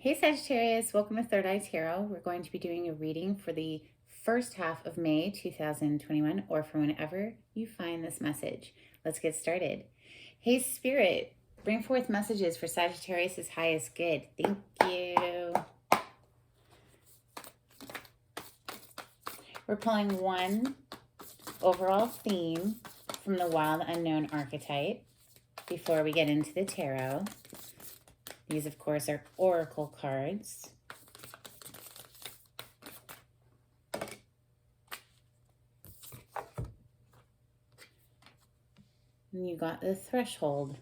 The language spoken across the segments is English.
Hey Sagittarius, welcome to Third Eye Tarot. We're going to be doing a reading for the first half of May 2021 or for whenever you find this message. Let's get started. Hey Spirit, bring forth messages for Sagittarius' highest good. Thank you. We're pulling one overall theme from the Wild Unknown archetype before we get into the tarot. These, of course, are oracle cards. And you got the threshold.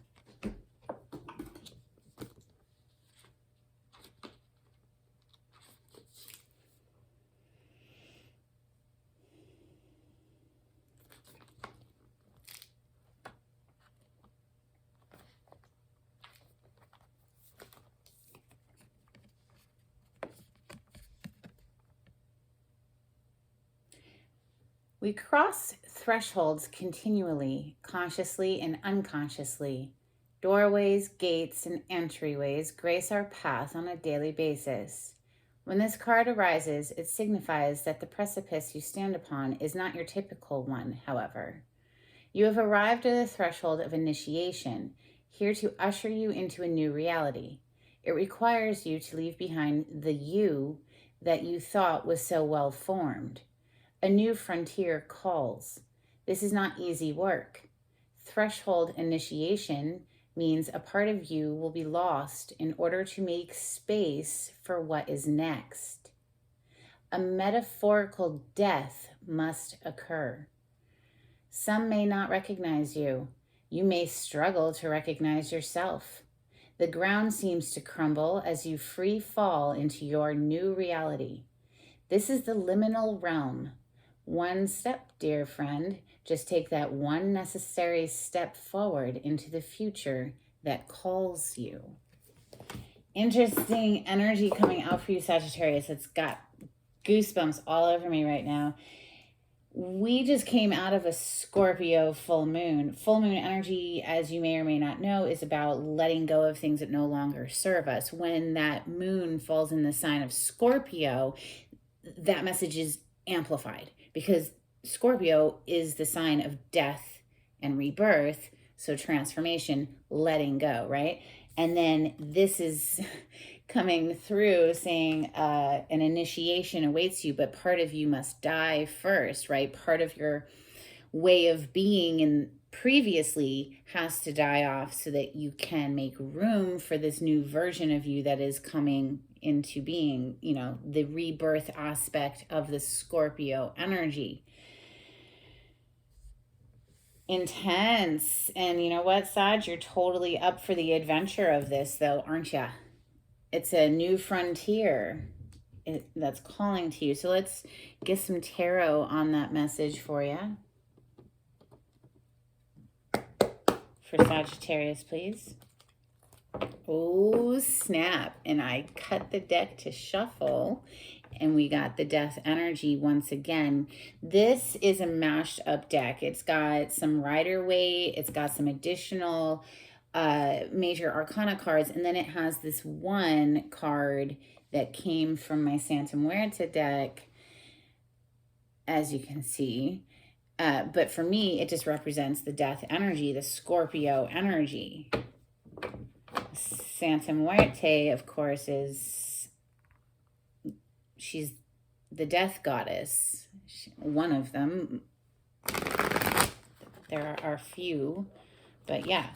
We cross thresholds continually, consciously and unconsciously. Doorways, gates, and entryways grace our path on a daily basis. When this card arises, it signifies that the precipice you stand upon is not your typical one, however. You have arrived at the threshold of initiation, here to usher you into a new reality. It requires you to leave behind the you that you thought was so well formed. A new frontier calls. This is not easy work. Threshold initiation means a part of you will be lost in order to make space for what is next. A metaphorical death must occur. Some may not recognize you. You may struggle to recognize yourself. The ground seems to crumble as you free fall into your new reality. This is the liminal realm. One step, dear friend. Just take that one necessary step forward into the future that calls you. Interesting energy coming out for you, Sagittarius. It's got goosebumps all over me right now. We just came out of a Scorpio full moon. Full moon energy, as you may or may not know, is about letting go of things that no longer serve us. When that moon falls in the sign of Scorpio, that message is amplified because Scorpio is the sign of death and rebirth. So transformation, letting go, right? And then this is coming through saying an initiation awaits you, but part of you must die first, right? Part of your way of being and previously has to die off so that you can make room for this new version of you that is coming into being, you know, the rebirth aspect of the Scorpio energy. Intense. And you know what, Sag, you're totally up for the adventure of this though, aren't you? It's a new frontier that's calling to you. So let's get some tarot on that message for you. For Sagittarius, please. Oh, snap. And I cut the deck to shuffle, and we got the death energy once again. This is a mashed up deck. It's got some Rider-Waite. It's got some additional major arcana cards, and then it has this one card that came from my Santa Muerte deck, as you can see. But for me, it just represents the death energy, the Scorpio energy. Santa Muerte, of course, she's the death goddess. One of them. There are a few, but yeah.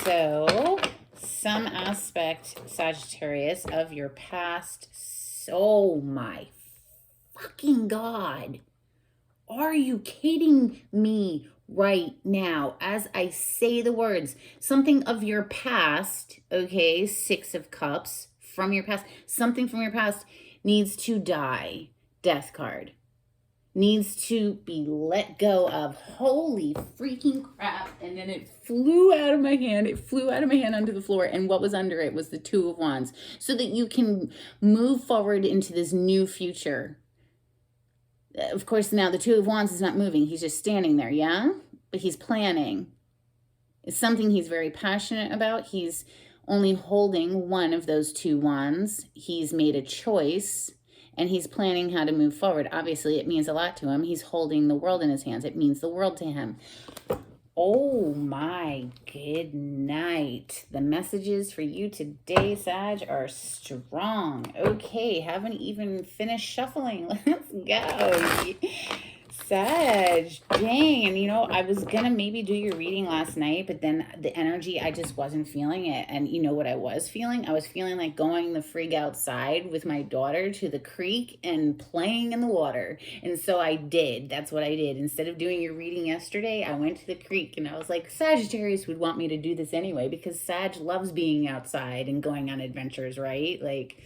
So some aspect, Sagittarius, of your past. Oh my fucking God. Are you kidding me right now as I say the words? Something of your past, okay, Six of Cups, from your past, something from your past needs to die. Death card. Needs to be let go of. Holy freaking crap. And then it flew out of my hand. It flew out of my hand onto the floor. And what was under it was the Two of Wands. So that you can move forward into this new future. Of course, now the Two of Wands is not moving. He's just standing there, yeah? But he's planning. It's something he's very passionate about. He's only holding one of those two wands. He's made a choice and he's planning how to move forward. Obviously, it means a lot to him. He's holding the world in his hands. It means the world to him. Oh my good night. The messages for you today, Sag, are strong. Okay, haven't even finished shuffling. Let's go. Sag, dang. And you know, I was gonna maybe do your reading last night, but then the energy, I just wasn't feeling it. And you know what I was feeling? I was feeling like going the frig outside with my daughter to the creek and playing in the water. And so I did. That's what I did. Instead of doing your reading yesterday, I went to the creek and I was like, Sagittarius would want me to do this anyway, because Sag loves being outside and going on adventures, right? Like,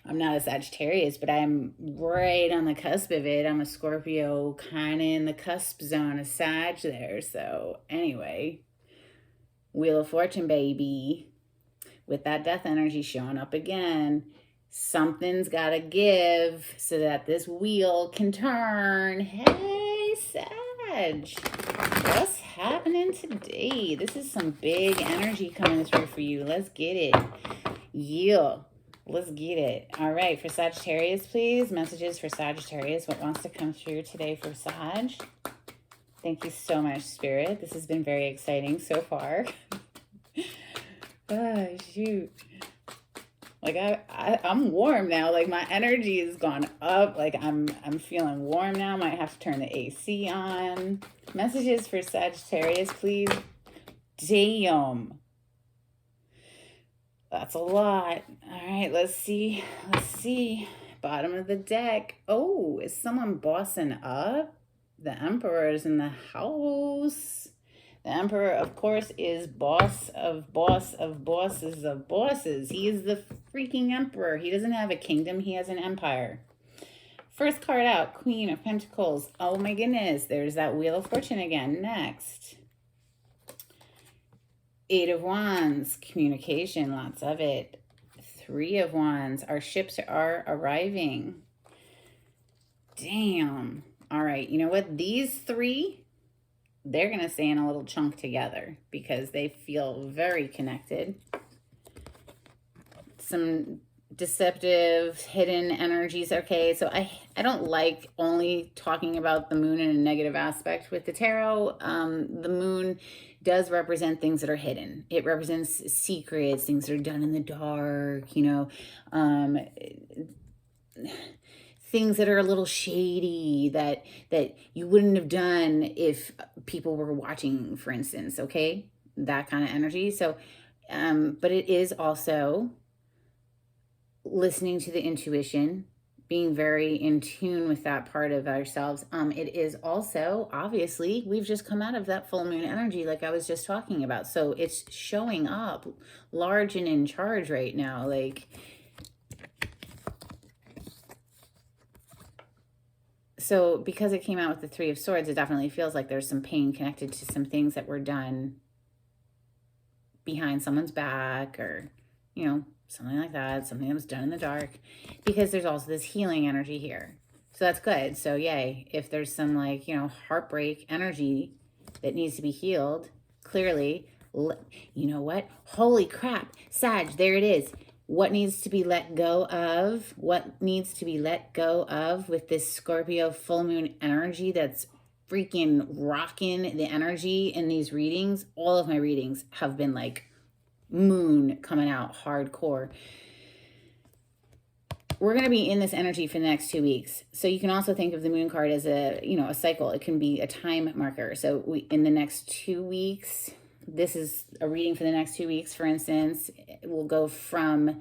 I'm not a Sagittarius, but I'm right on the cusp of it. I'm a Scorpio, kind of in the cusp zone of Sag there. So anyway, Wheel of Fortune, baby. With that death energy showing up again, something's got to give so that this wheel can turn. Hey, Sag. What's happening today? This is some big energy coming through for you. Let's get it. Yeah. Let's get it. All right, for Sagittarius, please. Messages for Sagittarius. What wants to come through today for Sag? Thank you so much, Spirit. This has been very exciting so far. Oh, shoot. Like, I'm warm now. Like, my energy has gone up. Like, I'm feeling warm now. Might have to turn the AC on. Messages for Sagittarius, please. Damn. That's a lot. All right, let's see. Let's see. Bottom of the deck. Oh, is someone bossing up? The Emperor is in the house. The Emperor, of course, is boss of bosses of bosses. He is the freaking Emperor. He doesn't have a kingdom. He has an empire. First card out, Queen of Pentacles. Oh my goodness. There's that Wheel of Fortune again. Next. Eight of Wands, communication, lots of it. Three of Wands, our ships are arriving. Damn. All right, you know what? These three, they're going to stay in a little chunk together because they feel very connected. Some deceptive, hidden energies. Okay, so I don't like only talking about the moon in a negative aspect with the tarot. The moon does represent things that are hidden. It represents secrets, things that are done in the dark, you know, things that are a little shady that you wouldn't have done if people were watching, for instance, okay? That kind of energy. So, but it is also listening to the intuition, being very in tune with that part of ourselves. It is also, obviously, we've just come out of that full moon energy like I was just talking about. So it's showing up large and in charge right now. Like, so because it came out with the Three of Swords, it definitely feels like there's some pain connected to some things that were done behind someone's back, or, you know, something like that, something that was done in the dark, because there's also this healing energy here. So that's good. So yay, if there's some, like, you know, heartbreak energy that needs to be healed, clearly, you know what? Holy crap, Sag, there it is. What needs to be let go of? What needs to be let go of with this Scorpio full moon energy that's freaking rocking the energy in these readings? All of my readings have been like moon coming out hardcore. We're going to be in this energy for the next 2 weeks. So you can also think of the moon card as a, you know, a cycle. It can be a time marker. So in the next 2 weeks, this is a reading for the next 2 weeks, for instance. We'll go from,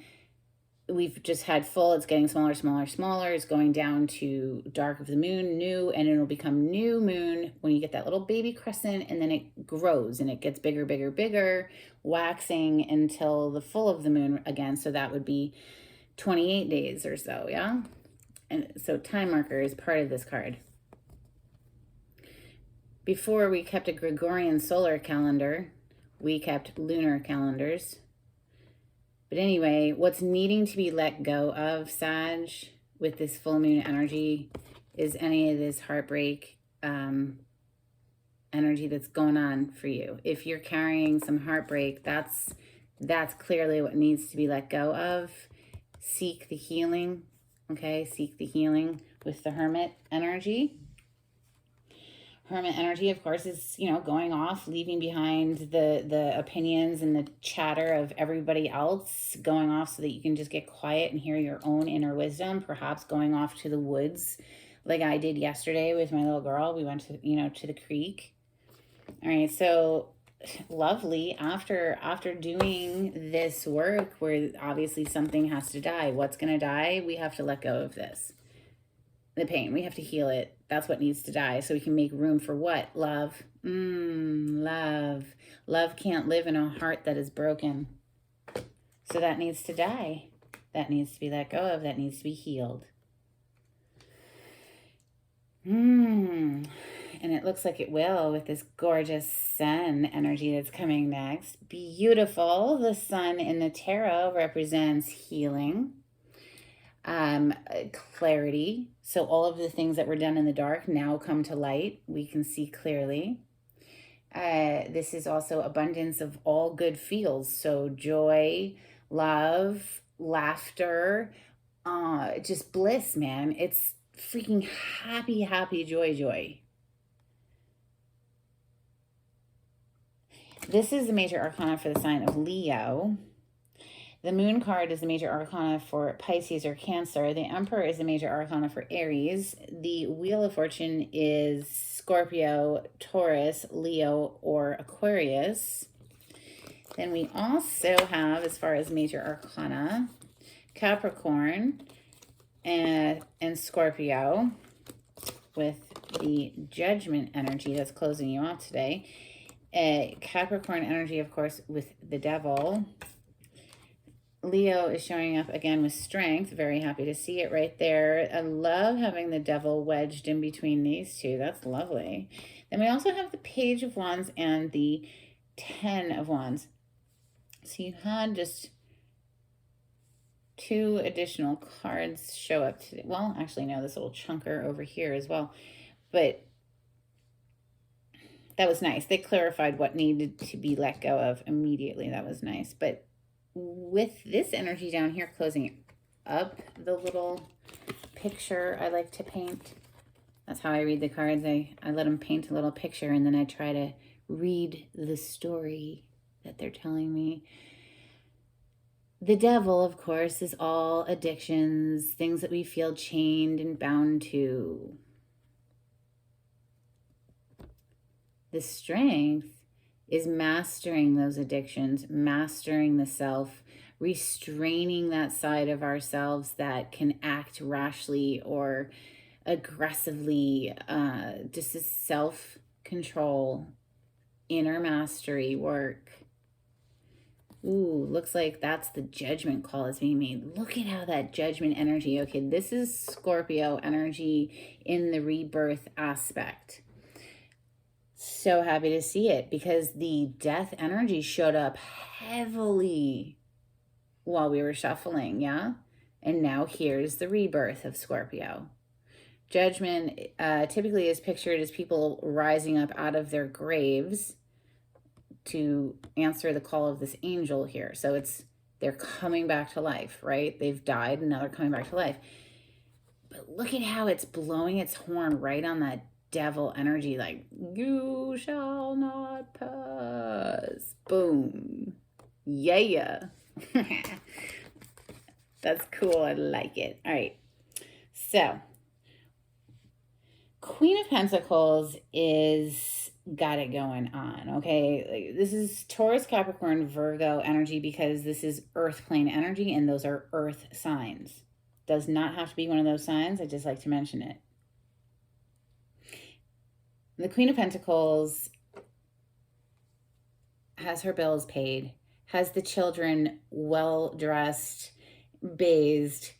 we've just had full, it's getting smaller, smaller, smaller. It's going down to dark of the moon, new, and it'll become new moon when you get that little baby crescent, and then it grows and it gets bigger, bigger, bigger, waxing until the full of the moon again. So that would be 28 days or so, yeah? And so time marker is part of this card. Before, we kept a Gregorian solar calendar. We kept lunar calendars. But anyway, what's needing to be let go of, Sag, with this full moon energy is any of this heartbreak energy that's going on for you. If you're carrying some heartbreak, that's That's clearly what needs to be let go of. Seek the healing, okay? Seek the healing with the Hermit energy. Hermit energy, of course, is, going off, leaving behind the opinions and the chatter of everybody else, going off so that you can just get quiet and hear your own inner wisdom, perhaps going off to the woods like I did yesterday with my little girl. We went to the creek. All right, so lovely. After doing this work where obviously something has to die, what's going to die? We have to let go of this. The pain, we have to heal it. That's what needs to die so we can make room for what? Love. Love. Love can't live in a heart that is broken. So that needs to die. That needs to be let go of. That needs to be healed. And it looks like it will with this gorgeous sun energy that's coming next. Beautiful. The sun in the tarot represents healing, clarity. So all of the things that were done in the dark now come to light. We can see clearly. This is also abundance of all good feels. So joy, love, laughter, just bliss, man. It's freaking happy, happy, joy. This is the major arcana for the sign of Leo. The moon card is the major arcana for Pisces or Cancer. The Emperor is the major arcana for Aries. The Wheel of Fortune is Scorpio, Taurus, Leo, or Aquarius. Then we also have, as far as major arcana, Capricorn and Scorpio with the Judgment energy that's closing you off today. Capricorn energy, of course, with the Devil. Leo is showing up again with Strength. Very happy to see it right there. I love having the Devil wedged in between these two. That's lovely. Then we also have the Page of Wands and the 10 of Wands. So you had just 2 additional cards show up today. Well, actually, no, this little chunker over here as well. But that was nice. They clarified what needed to be let go of immediately. That was nice. But with this energy down here closing up the little picture I like to paint. That's how I read the cards. I let them paint a little picture and then I try to read the story that they're telling me. The Devil, of course, is all addictions, things that we feel chained and bound to. The Strength is mastering those addictions, mastering the self, restraining that side of ourselves that can act rashly or aggressively, just a self-control, inner mastery work. Ooh, looks like that's the Judgment call is being made. Look at how that Judgment energy, okay, this is Scorpio energy in the rebirth aspect. So happy to see it because the Death energy showed up heavily while we were shuffling, yeah? And now here's the rebirth of Scorpio. Judgment typically is pictured as people rising up out of their graves to answer the call of this angel here. So they're coming back to life, right? They've died and now they're coming back to life. But look at how it's blowing its horn right on that Devil energy, like, you shall not pass. Boom. Yeah. That's cool. I like it. All right. So, Queen of Pentacles is got it going on, okay? This is Taurus, Capricorn, Virgo energy because this is earth plane energy and those are earth signs. Does not have to be one of those signs. I just like to mention it. The Queen of Pentacles has her bills paid, has the children well-dressed, bathed,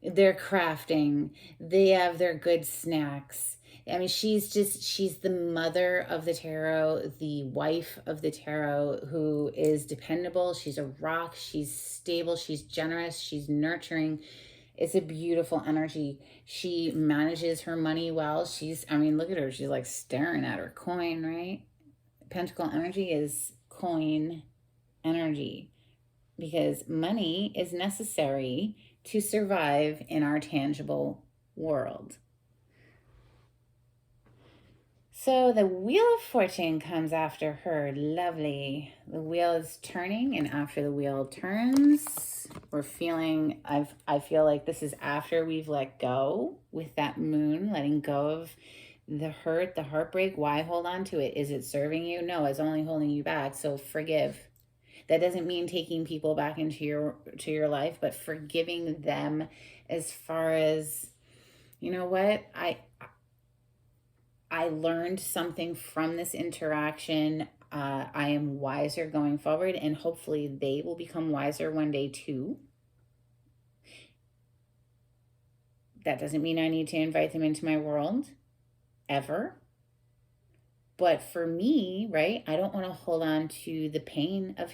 they're crafting, they have their good snacks. I mean, she's the mother of the tarot, the wife of the tarot who is dependable. She's a rock, she's stable, she's generous, she's nurturing. It's a beautiful energy. She manages her money well. Look at her. She's like staring at her coin, right? Pentacle energy is coin energy. because money is necessary to survive in our tangible world. So the Wheel of Fortune comes after her. Lovely. The wheel is turning, and after the wheel turns, we're feeling, I feel like this is after we've let go with that moon, letting go of the hurt, the heartbreak. Why hold on to it? Is it serving you? No, it's only holding you back. So forgive. That doesn't mean taking people back into your life, but forgiving them as far as, you know what? I learned something from this interaction. I am wiser going forward, and hopefully they will become wiser one day too. That doesn't mean I need to invite them into my world ever. But for me, right, I don't want to hold on to the pain of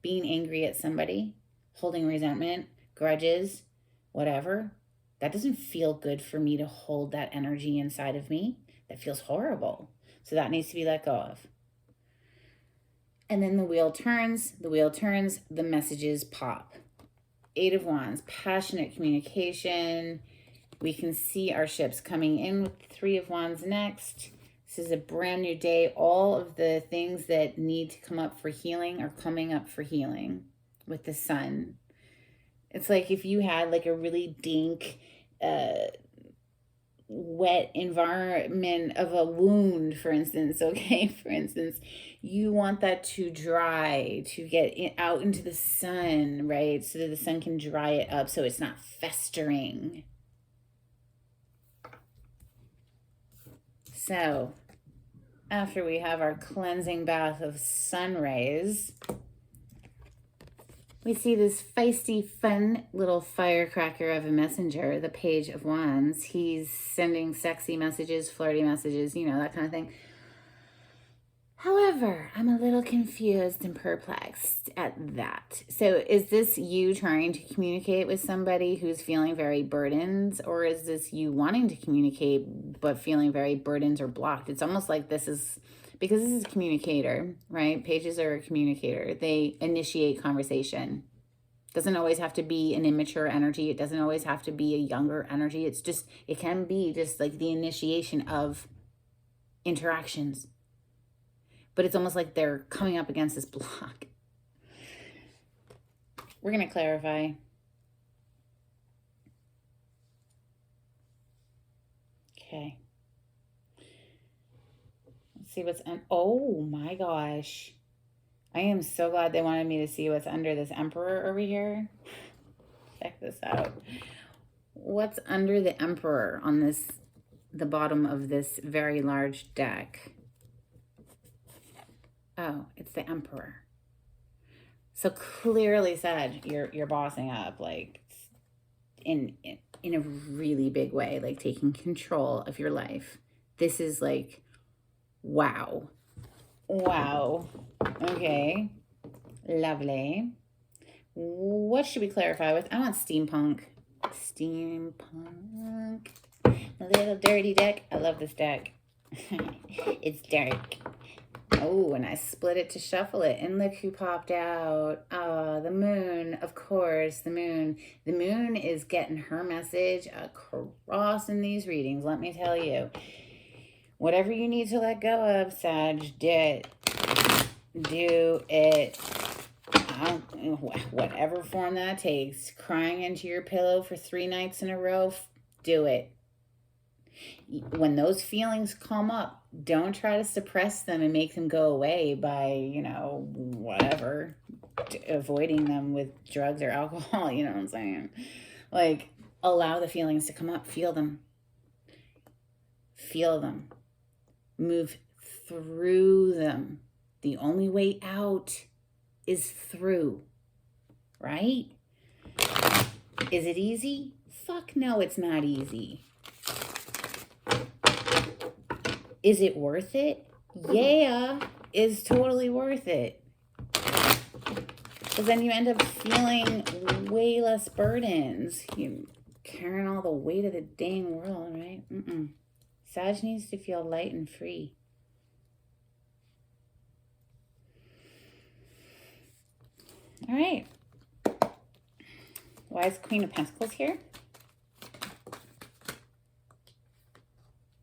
being angry at somebody, holding resentment, grudges, whatever. That doesn't feel good for me to hold that energy inside of me. That feels horrible. So that needs to be let go of. And then the wheel turns, the messages pop. 8 of Wands, passionate communication. We can see our ships coming in with 3 of Wands next. This is a brand new day. All of the things that need to come up for healing are coming up for healing with the sun. It's like if you had like a really dink, wet environment of a wound, for instance, okay? For instance, you want that to dry, to get out into the sun, right? So that the sun can dry it up so it's not festering. So after we have our cleansing bath of sun rays, we see this feisty, fun little firecracker of a messenger, the Page of Wands. He's sending sexy messages, flirty messages, you know, that kind of thing. However, I'm a little confused and perplexed at that. So is this you trying to communicate with somebody who's feeling very burdened, or is this you wanting to communicate but feeling very burdened or blocked? It's almost like this is, because this is a communicator, right? Pages are a communicator. They initiate conversation. It doesn't always have to be an immature energy. It doesn't always have to be a younger energy. It's just, it can be just like the initiation of interactions. But it's almost like they're coming up against this block. We're going to clarify. Okay. Let's see what's oh my gosh. I am so glad they wanted me to see what's under this Emperor over here. Check this out. What's under the Emperor on this, the bottom of this very large deck? Oh, it's the Emperor. So clearly said, you're bossing up, like in a really big way, like taking control of your life. This is like, wow. Wow. Okay. Lovely. What should we clarify with? I want steampunk. Steampunk. A little dirty deck. I love this deck. It's dark. Oh, and I split it to shuffle it, and look who popped out. Oh, the moon, of course, the moon. The moon is getting her message across in these readings, let me tell you. Whatever you need to let go of, Sag, do it. Do it. Whatever form that takes. Crying into your pillow for 3 nights in a row, do it. When those feelings come up, don't try to suppress them and make them go away by, you know, whatever, avoiding them with drugs or alcohol, you know what I'm saying? Like, allow the feelings to come up, feel them. Feel them. Move through them. The only way out is through, right? Is it easy? Fuck no, it's not easy. Is it worth it? Yeah, it's totally worth it. Because then you end up feeling way less burdens. You're carrying all the weight of the dang world, right? Sag needs to feel light and free. All right. Why is Queen of Pentacles here?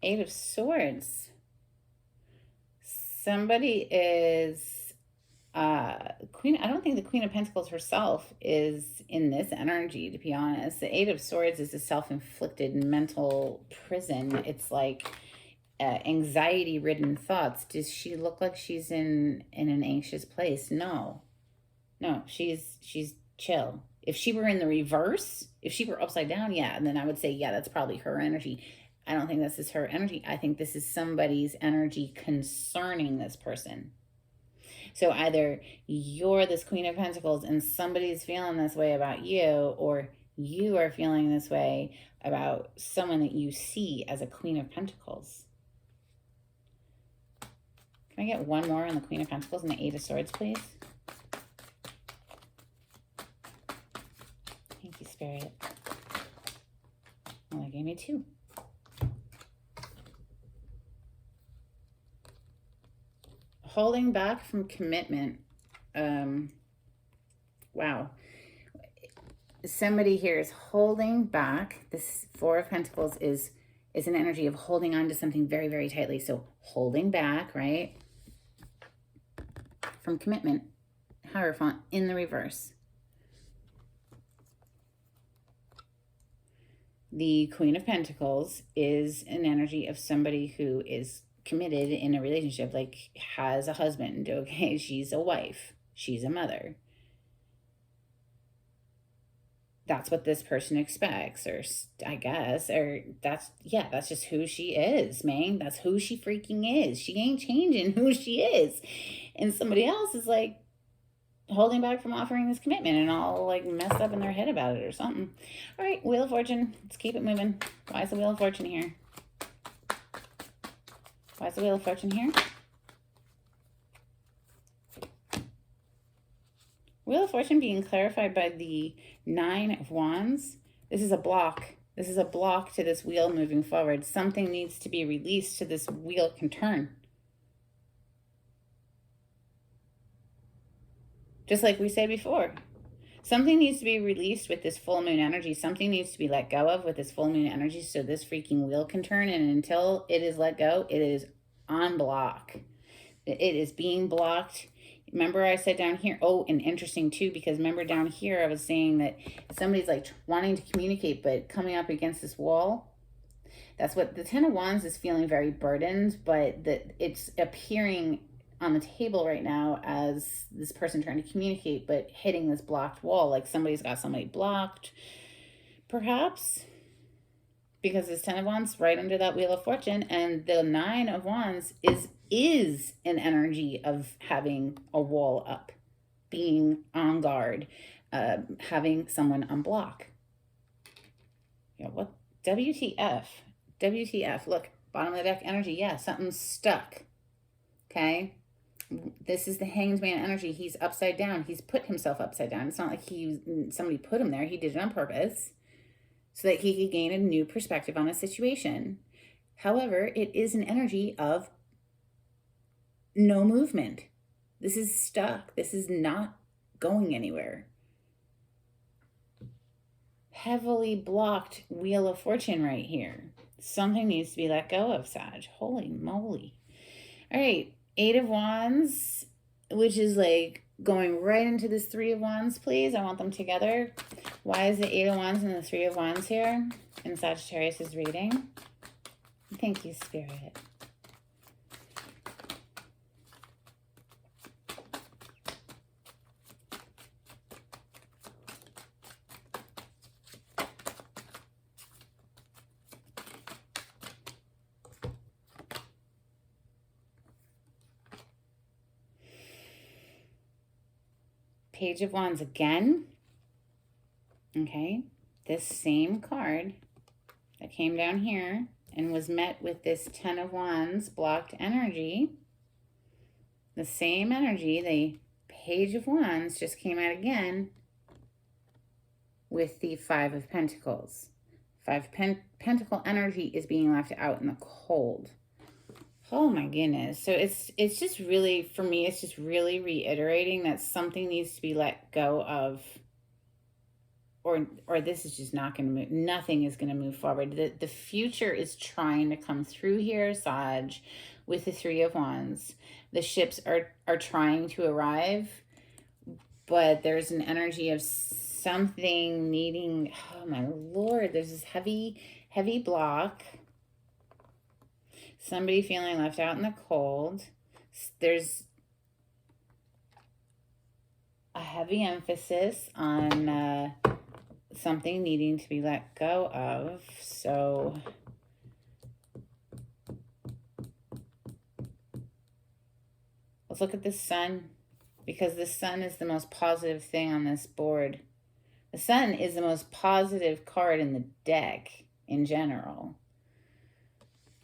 Eight of Swords. Somebody is Queen. I don't think the Queen of Pentacles herself is in this energy, to be honest. The Eight of Swords is a self-inflicted mental prison. It's like anxiety-ridden thoughts. Does she look like she's in an anxious place? No, she's chill. If she were in the reverse, if she were upside down, yeah, and then I would say, yeah, that's probably her energy. I don't think this is her energy. I think this is somebody's energy concerning this person. So either you're this Queen of Pentacles and somebody's feeling this way about you, or you are feeling this way about someone that you see as a Queen of Pentacles. Can I get one more on the Queen of Pentacles and the Eight of Swords, please? Thank you, Spirit. Well, they gave me two. Holding back from commitment. Wow. Somebody here is holding back. This Four of Pentacles is an energy of holding on to something very, very tightly. So holding back, right? From commitment. Hierophant in the reverse. The Queen of Pentacles is an energy of somebody who is committed in a relationship, like has a husband, okay? She's a wife. She's a mother. That's what this person expects, or I guess, or that's just who she is, man. That's who she freaking is. She ain't changing who she is. And somebody else is like holding back from offering this commitment and all like messed up in their head about it or something. All right, Wheel of Fortune. Let's keep it moving. Why is the Wheel of Fortune here? Why is the Wheel of Fortune here? Wheel of Fortune being clarified by the Nine of Wands. This is a block. This is a block to this wheel moving forward. Something needs to be released so this wheel can turn. Just like we said before. Something needs to be released with this full moon energy. Something needs to be let go of with this full moon energy so this freaking wheel can turn. And until it is let go, it is on block. It is being blocked. Remember I said down here, oh, and interesting too, because remember down here I was saying that somebody's like wanting to communicate but coming up against this wall. That's what the Ten of Wands is feeling, very burdened, but that it's appearing on the table right now as this person trying to communicate but hitting this blocked wall, like somebody's got somebody blocked, perhaps, because this Ten of Wands right under that Wheel of Fortune, and the Nine of Wands is an energy of having a wall up, being on guard, having unblock. What? WTF, look, bottom of the deck energy, yeah, something's stuck, okay? This is the Hanged Man energy. He's upside down. He's put himself upside down. It's not like somebody put him there. He did it on purpose so that he could gain a new perspective on a situation. However, it is an energy of no movement. This is stuck. This is not going anywhere. Heavily blocked Wheel of Fortune right here. Something needs to be let go of, Sag. Holy moly. All right. Eight of Wands, which is like going right into this Three of Wands, please. I want them together. Why is the Eight of Wands and the Three of Wands here in Sagittarius' reading? Thank you, Spirit. Page of Wands again. Okay, this same card that came down here and was met with this Ten of Wands blocked energy. The same energy, the Page of Wands just came out again with the Five of Pentacles. Pentacle energy is being left out in the cold. Oh my goodness. So it's just really, for me, it's just really reiterating that something needs to be let go of or this is just not going to move. Nothing is going to move forward. The future is trying to come through here, Sag, with the Three of Wands. The ships are trying to arrive, but there's an energy of something needing, oh my Lord, there's this heavy block. Somebody feeling left out in the cold. There's a heavy emphasis on something needing to be let go of. So let's look at the sun, because the sun is the most positive thing on this board. The sun is the most positive card in the deck in general.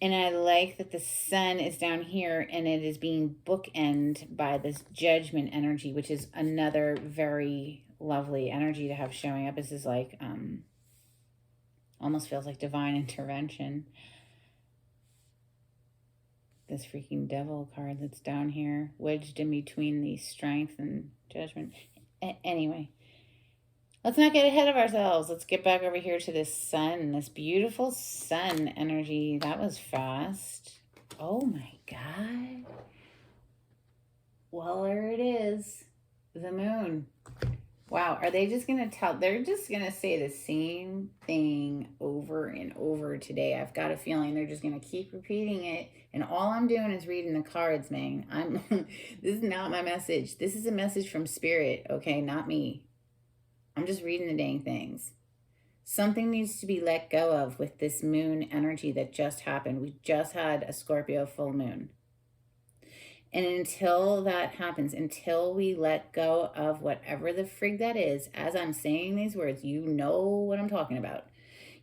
And I like that the sun is down here and it is being bookended by this judgment energy, which is another very lovely energy to have showing up. This is like, almost feels like divine intervention. This freaking devil card that's down here, wedged in between the strength and judgment. Anyway, let's not get ahead of ourselves. Let's get back over here to this sun, this beautiful sun energy. That was fast. Oh my God. Well, there it is. The moon. Wow. Are they just going to tell? They're just going to say the same thing over and over today. I've got a feeling they're just going to keep repeating it. And all I'm doing is reading the cards, man. This is not my message. This is a message from spirit. Okay. Not me. I'm just reading the dang things. Something needs to be let go of with this moon energy that just happened. We just had a Scorpio full moon. And until that happens, until we let go of whatever the frig that is, as I'm saying these words, you know what I'm talking about.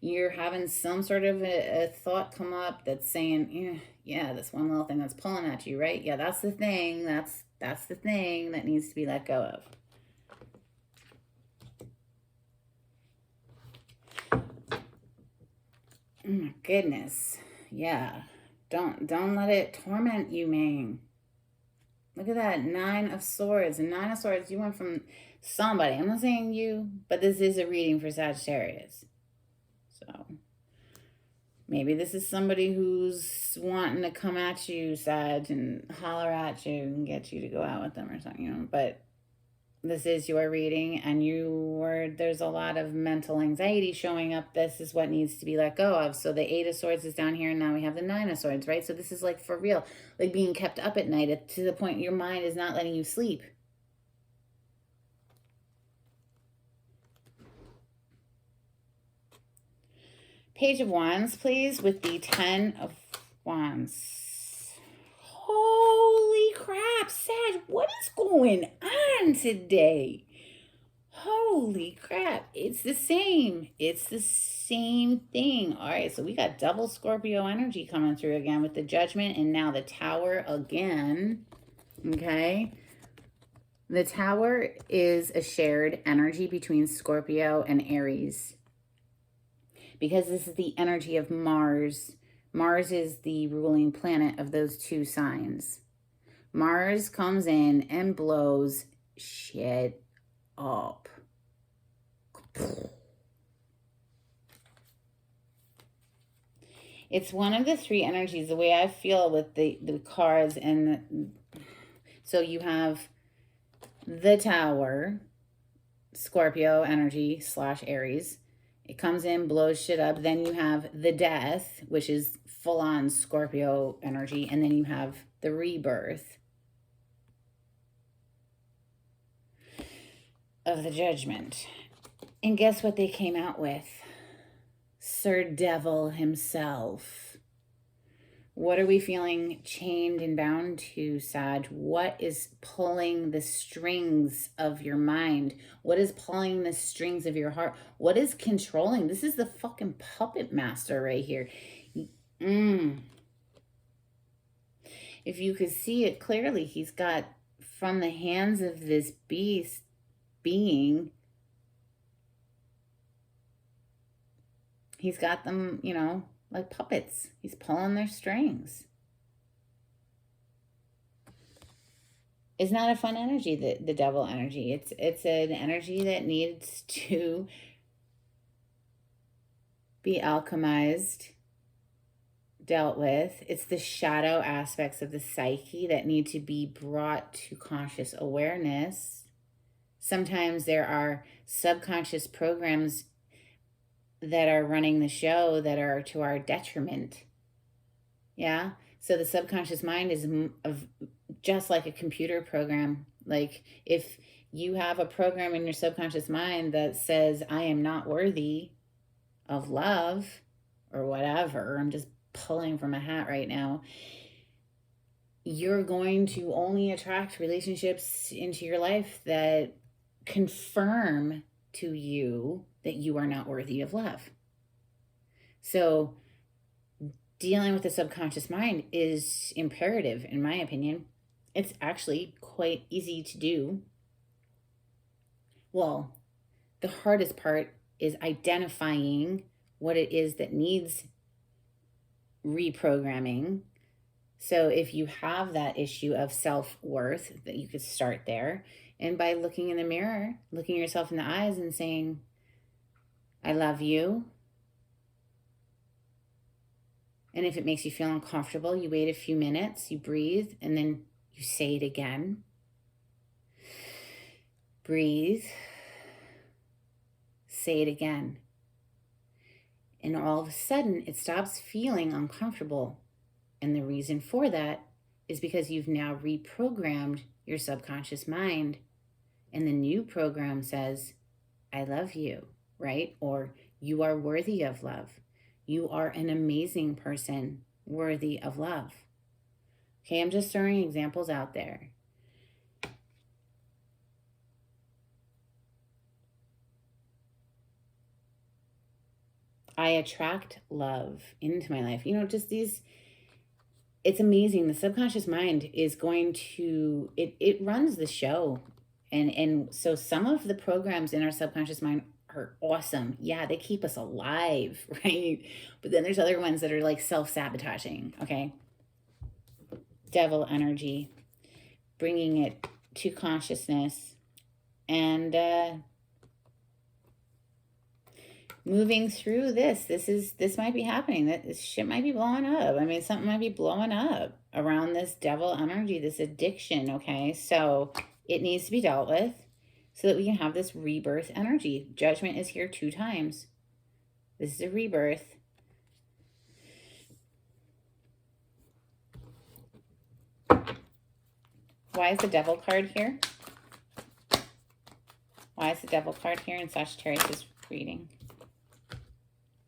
You're having some sort of a thought come up that's saying, yeah, this one little thing that's pulling at you, right? Yeah, that's the thing. That's the thing that needs to be let go of. Oh my goodness. Yeah. Don't let it torment you, man. Look at that. 9 of Swords. And 9 of Swords, you went from somebody. I'm not saying you, but this is a reading for Sagittarius. So maybe this is somebody who's wanting to come at you, Sag, and holler at you and get you to go out with them or something, you know. But this is your reading, and there's a lot of mental anxiety showing up. This is what needs to be let go of. So the 8 of Swords is down here, and now we have the 9 of Swords, right? So this is like for real, like being kept up at night to the point your mind is not letting you sleep. Page of Wands, please, with the 10 of Wands. Holy crap, Sag, what is going on today? Holy crap, it's the same. It's the same thing. All right, so we got double Scorpio energy coming through again with the Judgment and now the Tower again. Okay. The Tower is a shared energy between Scorpio and Aries, because this is the energy of Mars. Mars is the ruling planet of those two signs. Mars comes in and blows shit up. It's one of the 3 energies, the way I feel with the cards. And so you have the Tower, Scorpio energy / Aries. It comes in, blows shit up. Then you have the Death, which is full-on Scorpio energy. And then you have the Rebirth of the Judgment. And guess what they came out with? Sir Devil himself. What are we feeling chained and bound to, Sag? What is pulling the strings of your mind? What is pulling the strings of your heart? What is controlling? This is the fucking puppet master right here. If you could see it clearly, he's got, from the hands of this being, he's got them, you know, like puppets. He's pulling their strings. It's not a fun energy, the devil energy. It's an energy that needs to be alchemized, dealt with. It's the shadow aspects of the psyche that need to be brought to conscious awareness. Sometimes there are subconscious programs that are running the show that are to our detriment. Yeah. So the subconscious mind is just like a computer program. Like if you have a program in your subconscious mind that says, I am not worthy of love or whatever, I'm just pulling from a hat right now, you're going to only attract relationships into your life that confirm to you that you are not worthy of love. So dealing with the subconscious mind is imperative, in my opinion. It's actually quite easy to do. Well, the hardest part is identifying what it is that needs reprogramming. So if you have that issue of self-worth, that you could start there. And by looking in the mirror, looking yourself in the eyes and saying, I love you. And if it makes you feel uncomfortable, you wait a few minutes, you breathe, and then you say it again. Breathe. Say it again. And all of a sudden, it stops feeling uncomfortable. And the reason for that is because you've now reprogrammed your subconscious mind. And the new program says, I love you, right? Or you are worthy of love. You are an amazing person, worthy of love. Okay, I'm just throwing examples out there. I attract love into my life. Just these, it's amazing. The subconscious mind is going to, it runs the show. And so some of the programs in our subconscious mind are awesome. Yeah, they keep us alive, right? But then there's other ones that are like self-sabotaging, okay? Devil energy, bringing it to consciousness and moving through this. This might be happening. This shit might be blowing up. I mean, something might be blowing up around this devil energy, this addiction, okay? So it needs to be dealt with so that we can have this rebirth energy. Judgment is here 2 times. This is a rebirth. Why is the devil card here? Why is the devil card here in Sagittarius' reading?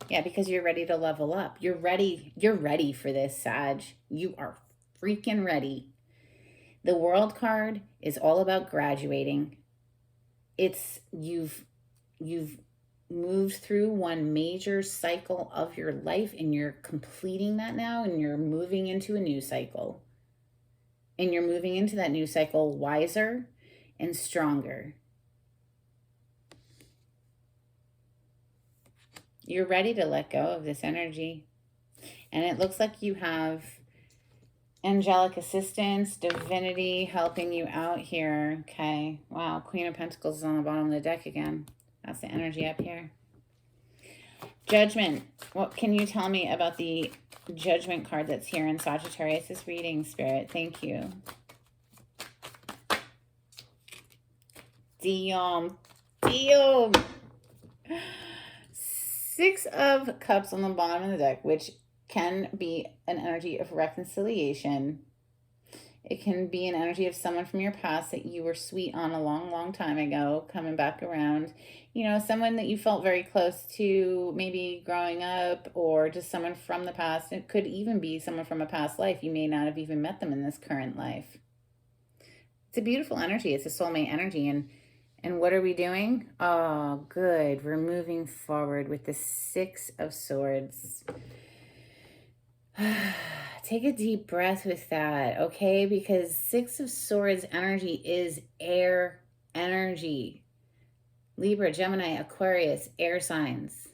Yeah, because you're ready to level up. You're ready for this, Sag. You are freaking ready. The World card is all about graduating. It's you've moved through one major cycle of your life and you're completing that now and you're moving into a new cycle. And you're moving into that new cycle wiser and stronger. You're ready to let go of this energy. And it looks like you have angelic assistance, divinity helping you out here. Okay. Wow. Queen of Pentacles is on the bottom of the deck again. That's the energy up here. Judgment. What can you tell me about the Judgment card that's here in Sagittarius' reading, Spirit? Thank you. Damn. 6 of Cups on the bottom of the deck, which can be an energy of reconciliation. It can be an energy of someone from your past that you were sweet on a long, long time ago, coming back around. Someone that you felt very close to, maybe growing up, or just someone from the past. It could even be someone from a past life. You may not have even met them in this current life. It's a beautiful energy. It's a soulmate energy. And what are we doing? Oh, good. We're moving forward with the 6 of Swords. Take a deep breath with that, okay? Because 6 of Swords energy is air energy. Libra, Gemini, Aquarius, air signs.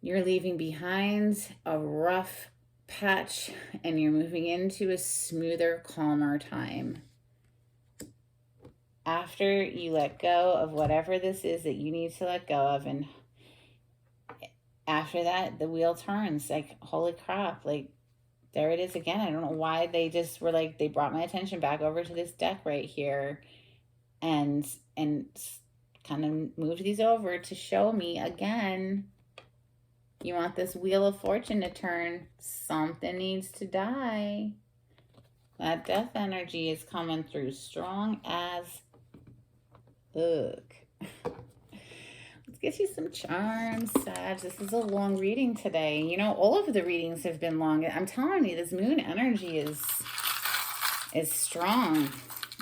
You're leaving behind a rough patch and you're moving into a smoother, calmer time. After you let go of whatever this is that you need to let go of and after that, the wheel turns. Like, holy crap, like, there it is again. I don't know why they just were like, they brought my attention back over to this deck right here and kind of moved these over to show me again, you want this wheel of fortune to turn, something needs to die. That death energy is coming through strong as look. Let's get you some charms, Sag. This is a long reading today. You know, all of the readings have been long. I'm telling you, this moon energy is strong.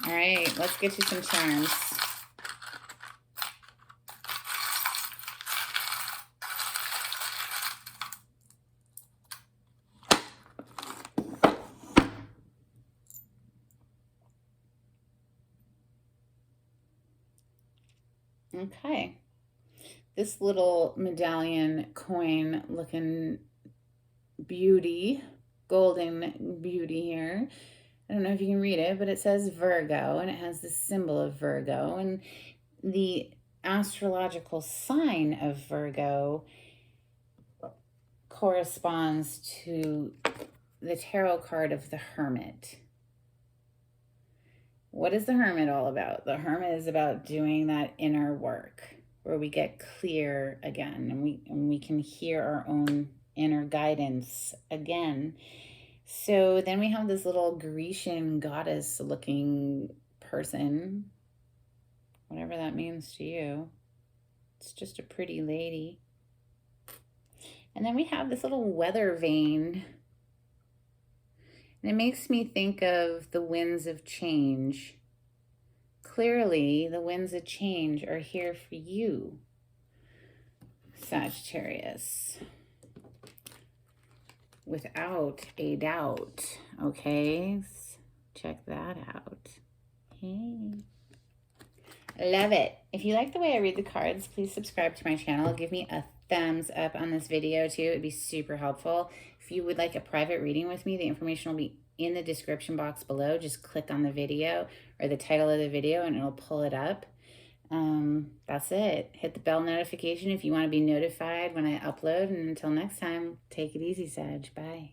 All right, let's get you some charms. Okay. This little medallion coin looking beauty, golden beauty here. I don't know if you can read it, but it says Virgo, and it has the symbol of Virgo. And the astrological sign of Virgo corresponds to the tarot card of the Hermit. What is the Hermit all about? The Hermit is about doing that inner work where we get clear again and we can hear our own inner guidance again. So then we have this little Grecian goddess looking person, whatever that means to you. It's just a pretty lady. And then we have this little weather vane. And it makes me think of the winds of change. Clearly, the winds of change are here for you, Sagittarius. Without a doubt. Okay, check that out. Hey. Love it. If you like the way I read the cards, please subscribe to my channel. Give me a thumbs up on this video too. It'd be super helpful. If you would like a private reading with me, the information will be in the description box below. Just click on the video or the title of the video and it'll pull it up. That's it. Hit the bell notification if you want to be notified when I upload. And until next time, take it easy, Sag. Bye.